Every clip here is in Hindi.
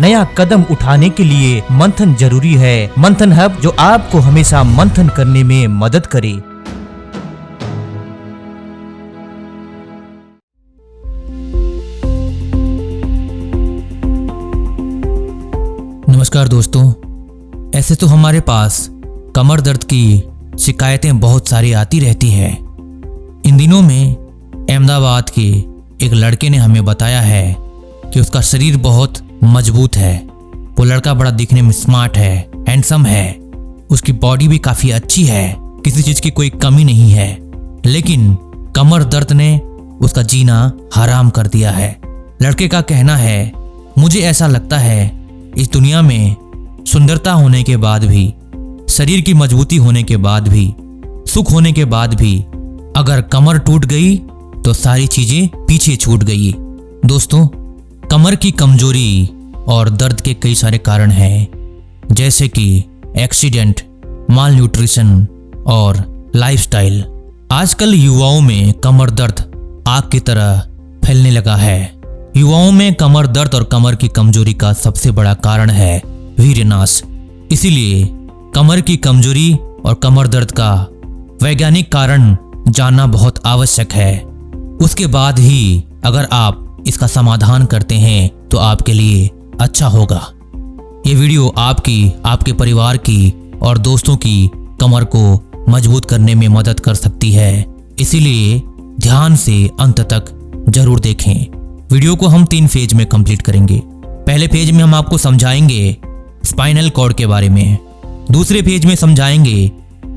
नया कदम उठाने के लिए मंथन जरूरी है। मंथन हब जो आपको हमेशा मंथन करने में मदद करे। नमस्कार दोस्तों, ऐसे तो हमारे पास कमर दर्द की शिकायतें बहुत सारी आती रहती हैं। इन दिनों में अहमदाबाद के एक लड़के ने हमें बताया है कि उसका शरीर बहुत मजबूत है। वो लड़का बड़ा दिखने में स्मार्ट है, हैंडसम है, उसकी बॉडी भी काफी अच्छी है, किसी चीज की कोई कमी नहीं है, लेकिन कमर दर्द ने उसका जीना हराम कर दिया है। लड़के का कहना है, मुझे ऐसा लगता है इस दुनिया में सुंदरता होने के बाद भी, शरीर की मजबूती होने के बाद भी, सुख होने के बाद भी अगर कमर टूट गई तो सारी चीजें पीछे छूट गई। दोस्तों, कमर की कमजोरी और दर्द के कई सारे कारण हैं, जैसे कि एक्सीडेंट, माल न्यूट्रिशन और लाइफस्टाइल। आजकल युवाओं में कमर दर्द आग की तरह फैलने लगा है। युवाओं में कमर दर्द और कमर की कमजोरी का सबसे बड़ा कारण है वीर्यनाश। इसीलिए कमर की कमजोरी और कमर दर्द का वैज्ञानिक कारण जानना बहुत आवश्यक है। उसके बाद ही अगर आप इसका समाधान करते हैं तो आपके लिए अच्छा होगा। ये वीडियो आपकी, आपके परिवार की और दोस्तों की कमर को मजबूत करने में मदद कर सकती है। इसीलिए ध्यान से अंत तक जरूर देखें। वीडियो को हम 3 फेज में कंप्लीट करेंगे। पहले फेज में हम आपको समझाएंगे स्पाइनल कॉर्ड के बारे में। दूसरे फेज में समझाएंगे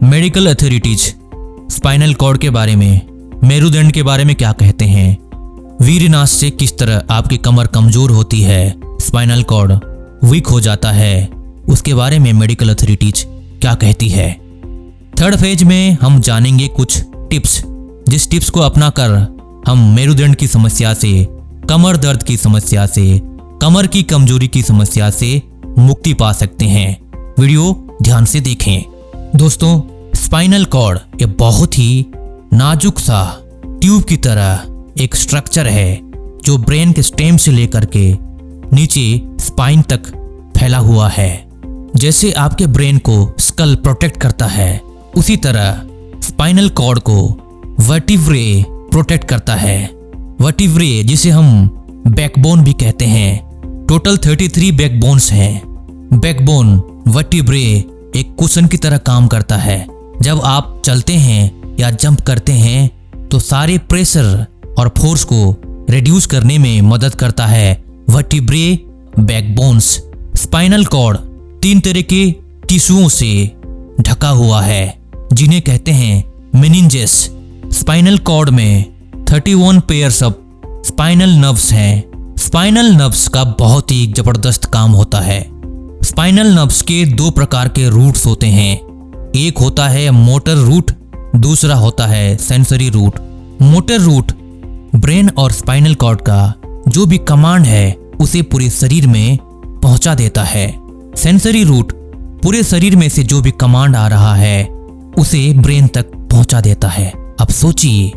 मेडिकल अथॉरिटीज स्पाइनल कॉर्ड के बारे में, मेरुदंड के बारे में क्या कहते हैं, वीर्यनाश से किस तरह आपकी कमर कमजोर होती है, स्पाइनल कॉर्ड वीक हो जाता है, उसके बारे में मेडिकल अथॉरिटीज क्या कहती है। थर्ड फेज में हम जानेंगे कुछ टिप्स, जिस टिप्स को अपनाकर हम मेरुदंड की समस्या से, कमर दर्द की समस्या से, कमर की कमजोरी की समस्या से मुक्ति पा सकते हैं। वीडियो ध्यान से देखें। दोस्तों, स्पाइनल कॉर्ड ये बहुत ही नाजुक सा ट्यूब की तरह एक स्ट्रक्चर है जो ब्रेन के स्टेम से लेकर के नीचे स्पाइन तक फैला हुआ है। जैसे आपके ब्रेन को स्कल प्रोटेक्ट करता है, उसी तरह स्पाइनल कॉर्ड को वर्टिब्रे प्रोटेक्ट करता है। वर्टिब्रे जिसे हम बैकबोन भी कहते हैं। टोटल 33 बैकबोन्स हैं। बैकबोन वर्टिब्रे एक कुशन की तरह काम करता है। जब आप चलते हैं या जंप करते हैं तो सारे प्रेशर और फोर्स को रिड्यूस करने में मदद करता है वर्टिब्रे बैकबोन्स। स्पाइनल कॉर्ड 3 तरह के टिश्यूओं से ढका हुआ है, जिन्हें कहते हैं मेनिंजेस। स्पाइनल कॉर्ड में 31 पेयर्स ऑफ स्पाइनल नर्व्स हैं। स्पाइनल नर्व्स का बहुत ही जबरदस्त काम होता है। स्पाइनल नर्व्स के 2 प्रकार के रूट्स होते हैं। एक होता है मोटर रूट, दूसरा होता है sensory root. Motor root brain और स्पाइनल कॉर्ड का जो भी कमांड है उसे पूरे शरीर में पहुंचा देता है। सेंसरी रूट पूरे शरीर में से जो भी कमांड आ रहा है उसे ब्रेन तक पहुंचा देता है। अब सोचिए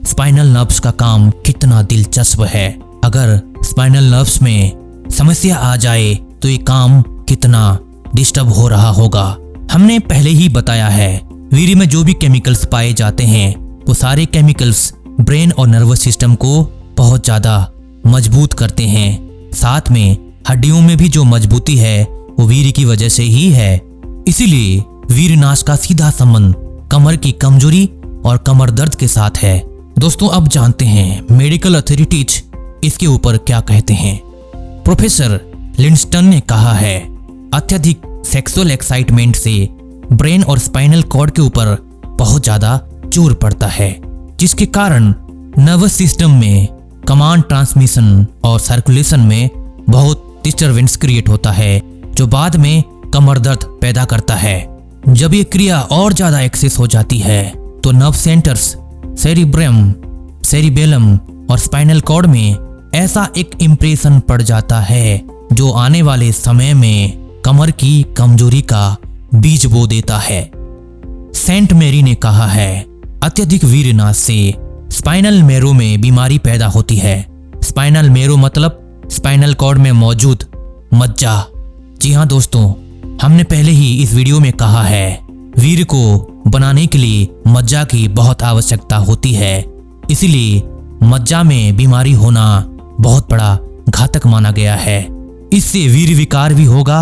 स्पाइनल नर्व्स का काम कितना दिलचस्प है। अगर स्पाइनल नर्व्स में समस्या आ जाए तो ये काम कितना डिस्टर्ब हो रहा होगा। हमने पहले ही बताया है, वीर्य में जो भी केमिकल्स पाए जाते हैं वो सारे केमिकल्स ब्रेन और नर्वस सिस्टम को बहुत ज्यादा मजबूत करते हैं। साथ में हड्डियों में भी जो मजबूती है वो वीर्य की वजह से ही है। इसीलिए वीर्यनाश का सीधा संबंध कमर की कमजोरी और कमर दर्द के साथ है। दोस्तों, अब जानते हैं मेडिकल अथॉरिटीज इसके ऊपर क्या कहते हैं। प्रोफेसर लिंस्टन ने कहा है, अत्यधिक सेक्सुअल एक्साइटमेंट से ब्रेन और स्पाइनल कॉर्ड के ऊपर बहुत ज्यादा जोर पड़ता है, जिसके कारण नर्वस सिस्टम में कमांड ट्रांसमिशन और सर्कुलेशन में बहुत डिस्टरबेंस क्रिएट होता है, जो बाद में कमर दर्द पैदा करता है। जब ये क्रिया और ज्यादा एक्सेस हो जाती है तो नर्व सेंटर्स सेरिब्रम, सेरिबेलम और स्पाइनल कॉर्ड में ऐसा एक इम्प्रेशन पड़ जाता है जो आने वाले समय में कमर की कमजोरी का बीज बो देता है। सेंट मेरी ने कहा है, अत्यधिक वीर्यनाश से स्पाइनल मेरो में बीमारी पैदा होती है। स्पाइनल मेरो मतलब स्पाइनल कॉर्ड में मौजूद मज्जा। जी हाँ दोस्तों, हमने पहले ही इस वीडियो में कहा है, वीर्य को बनाने के लिए मज्जा की बहुत आवश्यकता होती है। इसीलिए मज्जा में बीमारी होना बहुत बड़ा घातक माना गया है। इससे वीर्य विकार भी होगा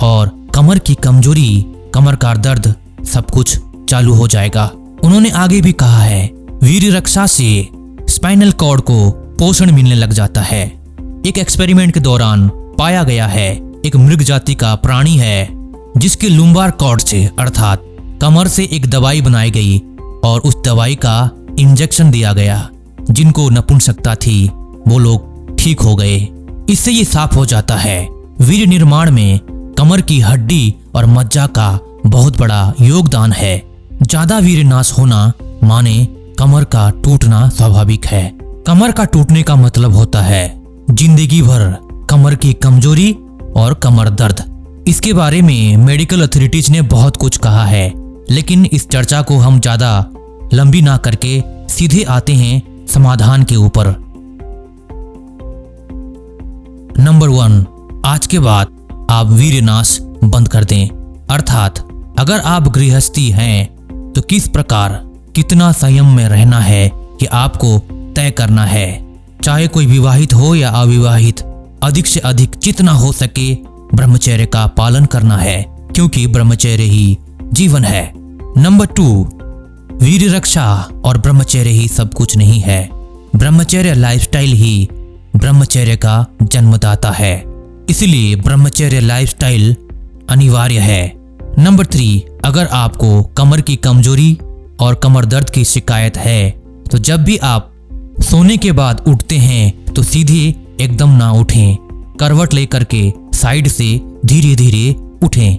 और कमर की कमजोरी, कमर का दर्द, सब कुछ चालू हो जाएगा। उन्होंने आगे भी कहा है, वीर्य रक्षा से स्पाइनल कॉर्ड को पोषण मिलने लग जाता है। एक एक्सपेरिमेंट के दौरान पाया गया है, एक मृग जाति का प्राणी है जिसके लुम्बार कॉर्ड से अर्थात कमर से एक दवाई बनाई गई और उस दवाई का इंजेक्शन दिया गया। जिनको नपुंसकता थी वो लोग ठीक हो गए। इससे ये साफ हो जाता है, वीर्य निर्माण में कमर की हड्डी और मज्जा का बहुत बड़ा योगदान है। ज्यादा वीर्य नाश होना माने कमर का टूटना स्वाभाविक है। कमर का टूटने का मतलब होता है जिंदगी भर कमर की कमजोरी और कमर दर्द। इसके बारे में मेडिकल अथॉरिटीज ने बहुत कुछ कहा है, लेकिन इस चर्चा को हम ज्यादा लंबी ना करके सीधे आते हैं समाधान के ऊपर। नंबर 1, आज के बाद आप वीर्य नाश बंद कर दें। अर्थात अगर आप गृहस्थी हैं तो किस प्रकार कितना संयम में रहना है ये आपको तय करना है। चाहे कोई विवाहित हो या अविवाहित, अधिक से अधिक जितना हो सके ब्रह्मचर्य का पालन करना है, क्योंकि ब्रह्मचर्य ही जीवन है। नंबर 2, वीर्य रक्षा और ब्रह्मचर्य ही सब कुछ नहीं है। ब्रह्मचर्य लाइफस्टाइल ही ब्रह्मचर्य का जन्मदाता है। इसलिए ब्रह्मचर्य लाइफस्टाइल अनिवार्य है। नंबर 3, अगर आपको कमर की कमजोरी और कमर दर्द की शिकायत है तो जब भी आप सोने के बाद उठते हैं तो सीधे एकदम ना उठें, करवट लेकर के साइड से धीरे धीरे उठें।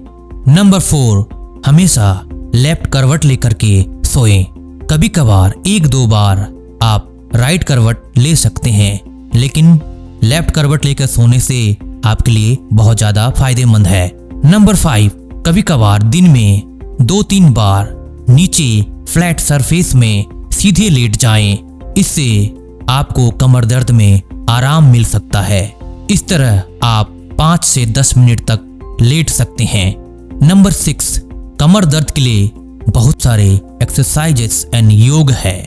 नंबर 4, हमेशा लेफ्ट करवट लेकर के सोएं। कभी कभार 1-2 बार आप राइट करवट ले सकते हैं, लेकिन लेफ्ट करवट लेकर सोने से आपके लिए बहुत ज्यादा फायदेमंद है। नंबर 5, कभी कभार दिन में 2-3 बार नीचे फ्लैट सरफेस में सीधे लेट जाएं। इससे आपको कमर दर्द में आराम मिल सकता है। इस तरह आप 5 से 10 मिनट तक लेट सकते हैं। नंबर 6, कमर दर्द के लिए बहुत सारे एक्सरसाइजेस एंड योग है।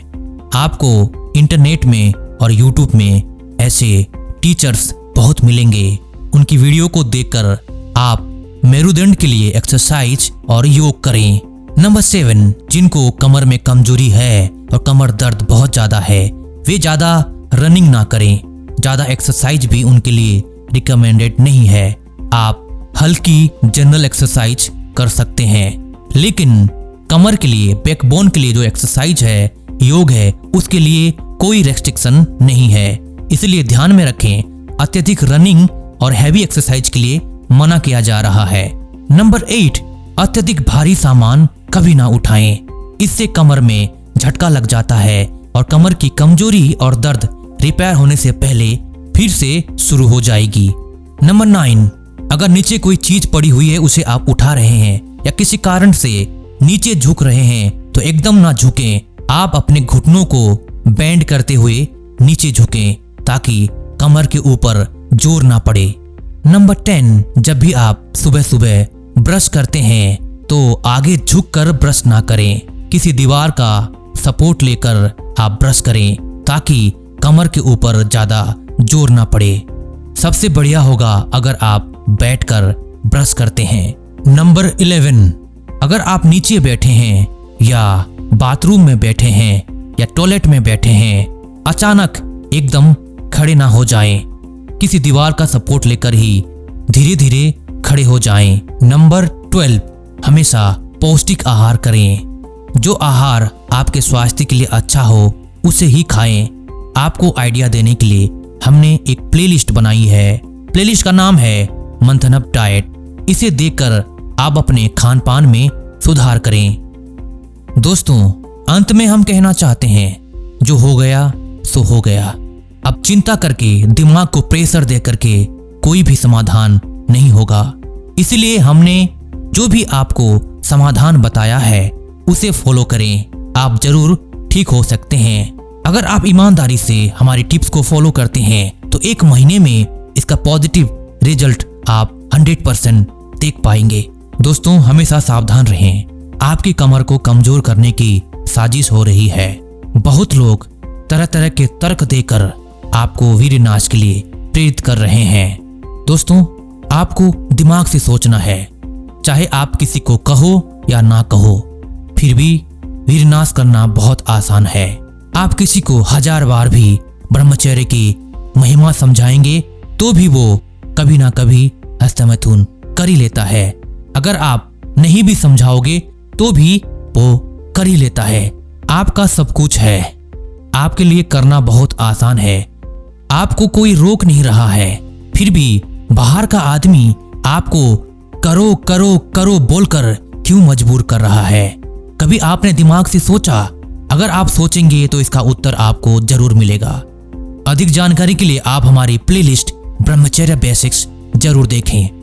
आपको इंटरनेट में और यूट्यूब में ऐसे टीचर्स बहुत मिलेंगे। उनकी वीडियो को देखकर आप मेरुदंड के लिए एक्सरसाइज और योग करें। नंबर 7, जिनको कमर में कमजोरी है और कमर दर्द बहुत ज्यादा है, वे ज्यादा रनिंग ना करें। ज्यादा एक्सरसाइज भी उनके लिए रिकमेंडेड नहीं है। आप हल्की जनरल एक्सरसाइज कर सकते हैं, लेकिन कमर के लिए, बैकबोन के लिए जो एक्सरसाइज है, योग है, उसके लिए कोई रेस्ट्रिक्शन नहीं है। इसलिए ध्यान में रखें, अत्यधिक रनिंग और हैवी एक्सरसाइज के लिए मना किया जा रहा है। नंबर 8, अत्यधिक भारी सामान कभी ना उठाएं। इससे कमर में झटका लग जाता है और कमर की कमजोरी और दर्द रिपेयर होने से पहले फिर से शुरू हो जाएगी। नंबर 9, अगर नीचे कोई चीज पड़ी हुई है, उसे आप उठा रहे हैं या किसी कारण से नीचे झुक रहे हैं तो एकदम ना झुकें। आप अपने घुटनों को बेंड करते हुए नीचे झुकें ताकि कमर के ऊपर जोर ना पड़े। नंबर 10, जब भी आप सुबह सुबह ब्रश करते हैं तो आगे झुककर ब्रश ना करें। किसी दीवार का सपोर्ट लेकर आप ब्रश करें ताकि कमर के ऊपर ज्यादा जोर ना पड़े। सबसे बढ़िया होगा अगर आप बैठकर ब्रश करते हैं। नंबर 11, अगर आप नीचे बैठे हैं या बाथरूम में बैठे हैं या टॉयलेट में बैठे हैं, अचानक एकदम खड़े ना हो जाएं। किसी दीवार का सपोर्ट लेकर ही धीरे धीरे खड़े हो जाएं। नंबर 12, हमेशा पौष्टिक आहार करें। जो आहार आपके स्वास्थ्य के लिए अच्छा हो उसे ही खाएं। आपको आइडिया देने के लिए हमने एक प्लेलिस्ट बनाई है। प्लेलिस्ट का नाम है मंथन हब डाइट। इसे देखकर आप अपने खान पान में सुधार करें। दोस्तों, अंत में हम कहना चाहते हैं, जो हो गया सो हो गया। अब चिंता करके, दिमाग को प्रेशर दे करके कोई भी समाधान नहीं होगा। इसलिए हमने जो भी आपको समाधान बताया है उसे फॉलो करें। आप जरूर ठीक हो सकते हैं। अगर आप ईमानदारी से हमारी टिप्स को फॉलो करते हैं तो 1 महीने में इसका पॉजिटिव रिजल्ट आप 100% देख पाएंगे। दोस्तों, हमेशा सावधान रहें। आपकी कमर को कमजोर करने की साजिश हो रही है। बहुत लोग तरह तरह के तर्क देकर आपको वीरनाश के लिए प्रेरित कर रहे हैं। दोस्तों, आपको दिमाग से सोचना है। चाहे आप किसी को कहो या ना कहो, फिर भी वीरनाश करना बहुत आसान है। आप किसी को 1000 बार भी ब्रह्मचर्य की महिमा समझाएंगे तो भी वो कभी ना कभी हस्तमैथुन कर ही लेता है। अगर आप नहीं भी समझाओगे तो भी वो कर ही लेता है। आपका सब कुछ है, आपके लिए करना बहुत आसान है। आपको कोई रोक नहीं रहा है, फिर भी बाहर का आदमी आपको करो करो करो बोलकर क्यों मजबूर कर रहा है? कभी आपने दिमाग से सोचा? अगर आप सोचेंगे तो इसका उत्तर आपको जरूर मिलेगा। अधिक जानकारी के लिए आप हमारी प्लेलिस्ट ब्रह्मचर्य बेसिक्स जरूर देखें।